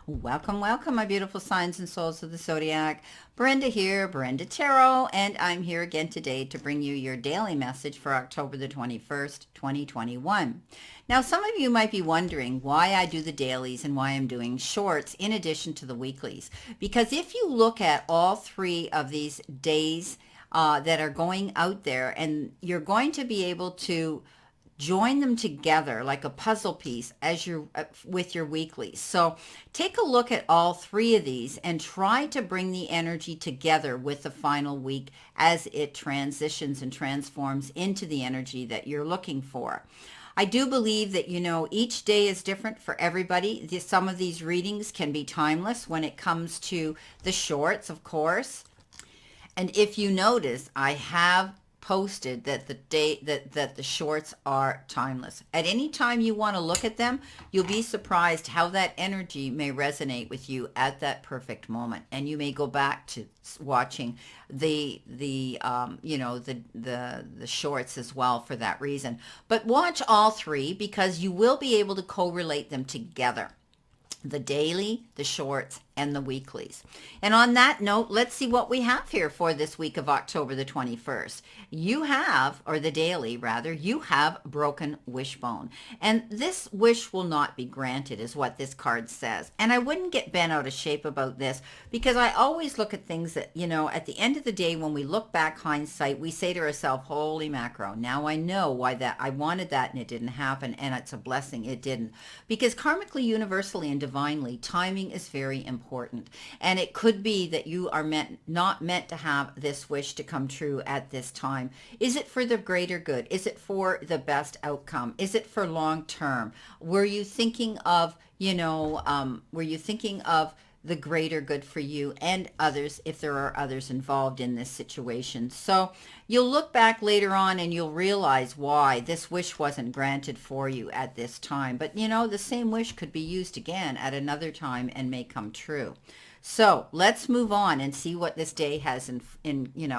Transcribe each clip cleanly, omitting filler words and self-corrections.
Welcome, welcome, my beautiful signs and souls of the zodiac. Brenda here, Brenda Tarot, and I'm here again today to bring you your daily message for October the 21st, 2021. Now, some of you might be wondering why I do the dailies and why I'm doing shorts in addition to the weeklies. Because if you look at all three of these days that are going out there, and you're going to be able to join them together like a puzzle piece as you're with your weekly. So take a look at all three of these and try to bring the energy together with the final week as it transitions and transforms into the energy that you're looking for. I do believe that, each day is different for everybody. Some of these readings can be timeless when it comes to the shorts, of course. And if you notice, I have posted that the shorts are timeless. At any time you want to look at them, you'll be surprised how that energy may resonate with you at that perfect moment, and you may go back to watching the shorts as well for that reason. But watch all three because you will be able to correlate them together: the daily, the shorts, and the weeklies. And on that note, let's see what we have here for this week of October the 21st. You have, or the daily rather, you have broken wishbone. And this wish will not be granted is what this card says. And I wouldn't get bent out of shape about this because I always look at things that, at the end of the day, when we look back hindsight, we say to ourselves, holy macro, now I know why that I wanted that and it didn't happen, and it's a blessing it didn't. Because karmically, universally, and divinely, timing is very important. And it could be that you are not meant to have this wish to come true at this time. Is it for the greater good? Is it for the best outcome? Is it for long term? Were you thinking of, the greater good for you and others if there are others involved in this situation? So you'll look back later on and you'll realize why this wish wasn't granted for you at this time. But the same wish could be used again at another time and may come true. So let's move on and see what this day has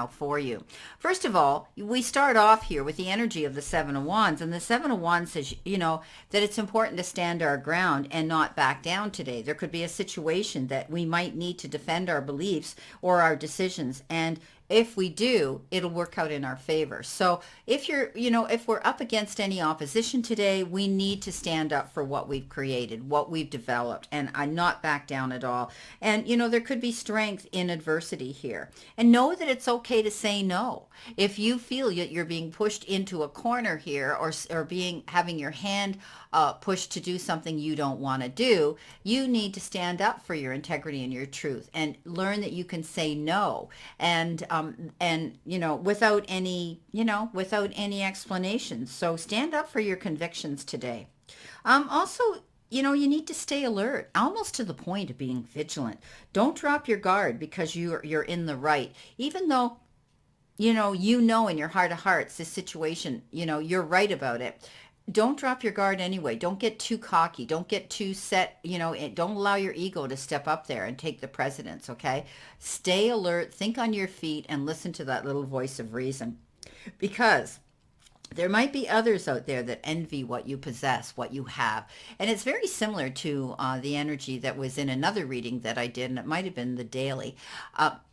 for you. First of all, we start off here with the energy of the Seven of Wands. And the Seven of Wands says, that it's important to stand our ground and not back down today. There could be a situation that we might need to defend our beliefs or our decisions. And if we do, it'll work out in our favor. So if if we're up against any opposition today, we need to stand up for what we've created, what we've developed, and not back down at all. And, there could be strength in adversity here. And know that it's okay to say no. If you feel that you're being pushed into a corner here or having your hand pushed to do something you don't want to do, you need to stand up for your integrity and your truth and learn that you can say no. And without any explanation. So stand up for your convictions today. Also, you need to stay alert, almost to the point of being vigilant. Don't drop your guard because you're in the right, even though in your heart of hearts this situation, you're right about it. Don't drop your guard anyway. Don't get too cocky. Don't get too set. Don't allow your ego to step up there and take the precedence, okay? Stay alert, think on your feet, and listen to that little voice of reason. Because there might be others out there that envy what you possess, what you have. And it's very similar to the energy that was in another reading that I did, and it might have been the daily.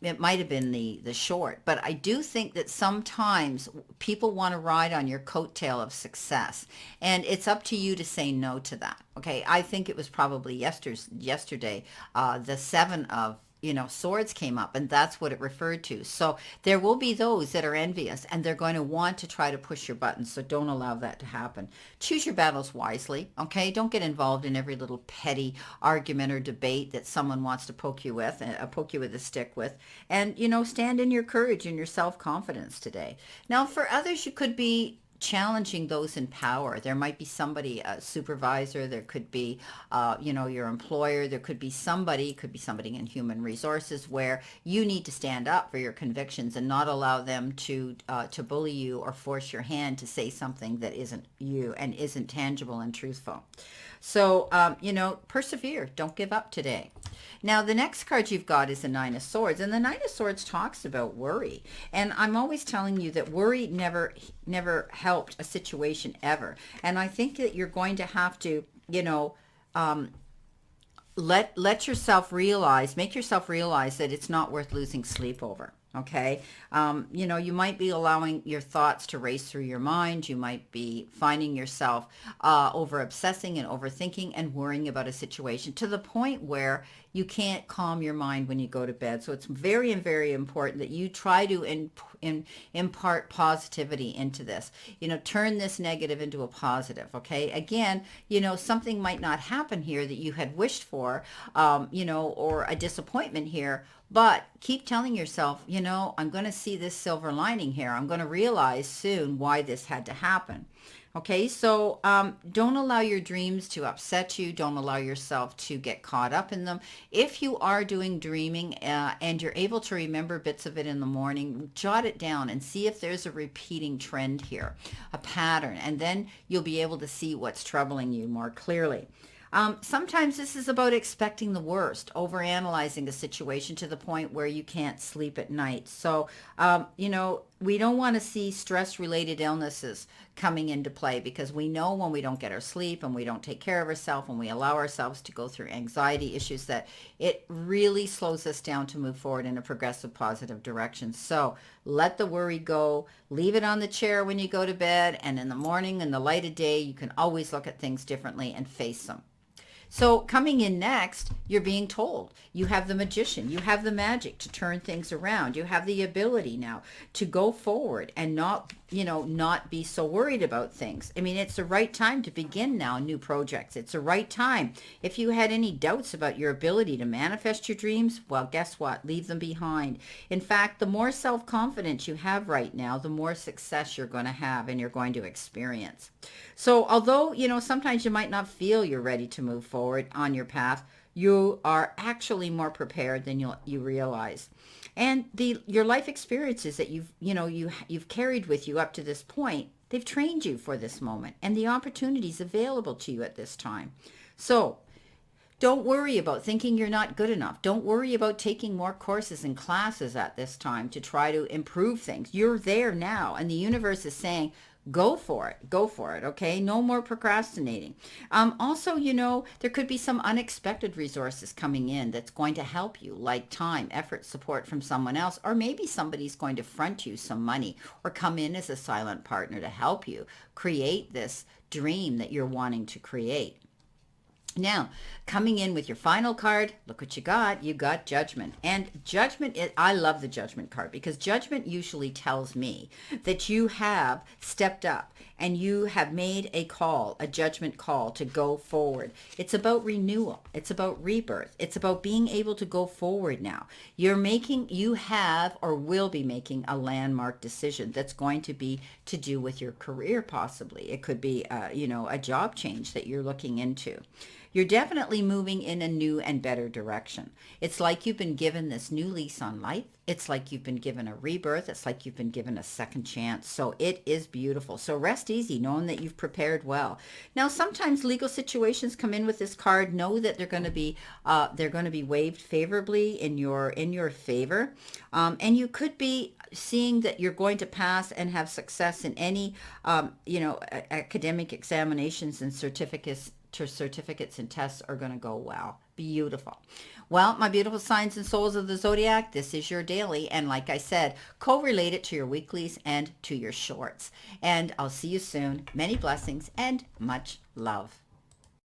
It might have been the short. But I do think that sometimes people want to ride on your coattail of success. And it's up to you to say no to that. Okay, I think it was probably yesterday, the seven of swords came up, and that's what it referred to. So there will be those that are envious, and they're going to want to try to push your buttons. So don't allow that to happen. Choose your battles wisely, okay? Don't get involved in every little petty argument or debate that someone wants to poke you with a stick with. And, stand in your courage and your self-confidence today. Now, for others, you could be challenging those in power. There might be somebody, a supervisor, there could be, your employer, there could be somebody in human resources where you need to stand up for your convictions and not allow them to bully you or force your hand to say something that isn't you and isn't tangible and truthful. So, persevere. Don't give up today. Now, the next card you've got is the Nine of Swords, and the Nine of Swords talks about worry. And I'm always telling you that worry never helped a situation ever. And I think that you're going to have to, let yourself realize, make yourself realize that it's not worth losing sleep over. Okay. You might be allowing your thoughts to race through your mind. You might be finding yourself over obsessing and overthinking and worrying about a situation to the point where you can't calm your mind when you go to bed. So it's very, very important that you try to impart positivity into this. Turn this negative into a positive. Okay. Again, something might not happen here that you had wished for, or a disappointment here. But keep telling yourself, I'm going to see this silver lining here. I'm going to realize soon why this had to happen. Okay, so don't allow your dreams to upset you. Don't allow yourself to get caught up in them. If you are doing dreaming and you're able to remember bits of it in the morning, jot it down and see if there's a repeating trend here, a pattern, and then you'll be able to see what's troubling you more clearly. Sometimes this is about expecting the worst, overanalyzing a situation to the point where you can't sleep at night. So, we don't want to see stress-related illnesses coming into play, because we know when we don't get our sleep and we don't take care of ourselves, when we allow ourselves to go through anxiety issues, that it really slows us down to move forward in a progressive, positive direction. So let the worry go, leave it on the chair when you go to bed, and in the morning, in the light of day, you can always look at things differently and face them. So coming in next, you're being told you have the magician, you have the magic to turn things around. You have the ability now to go forward and not be so worried about things. I mean, it's the right time to begin now new projects. It's the right time. If you had any doubts about your ability to manifest your dreams, well, guess what? Leave them behind. In fact, the more self-confidence you have right now, the more success you're going to have and you're going to experience. So although, sometimes you might not feel you're ready to move forward on your path, you are actually more prepared than you realize. And your life experiences that you've carried with you up to this point, they've trained you for this moment and the opportunities available to you at this time. So don't worry about thinking you're not good enough. Don't worry about taking more courses and classes at this time to try to improve things. You're there now, and the universe is saying, go for it, okay? No more procrastinating. Also, there could be some unexpected resources coming in that's going to help you, like time, effort, support from someone else, or maybe somebody's going to front you some money or come in as a silent partner to help you create this dream that you're wanting to create. Now, coming in with your final card, look what you got. You got Judgment. And Judgment, I love the Judgment card, because Judgment usually tells me that you have stepped up and you have made a call, a judgment call to go forward. It's about renewal. It's about rebirth. It's about being able to go forward now. You have or will be making a landmark decision that's going to be to do with your career, possibly. It could be, a job change that you're looking into. You're definitely moving in a new and better direction. It's like you've been given this new lease on life. It's like you've been given a rebirth. It's like you've been given a second chance. So it is beautiful. So rest easy knowing that you've prepared well. Now, sometimes legal situations come in with this card. Know that they're going to be waived favorably in your favor. And you could be seeing that you're going to pass and have success in any academic examinations and certificates and tests are going to go well. Beautiful. Well, my beautiful signs and souls of the zodiac, this is your daily. And like I said, correlate it to your weeklies and to your shorts. And I'll see you soon. Many blessings and much love.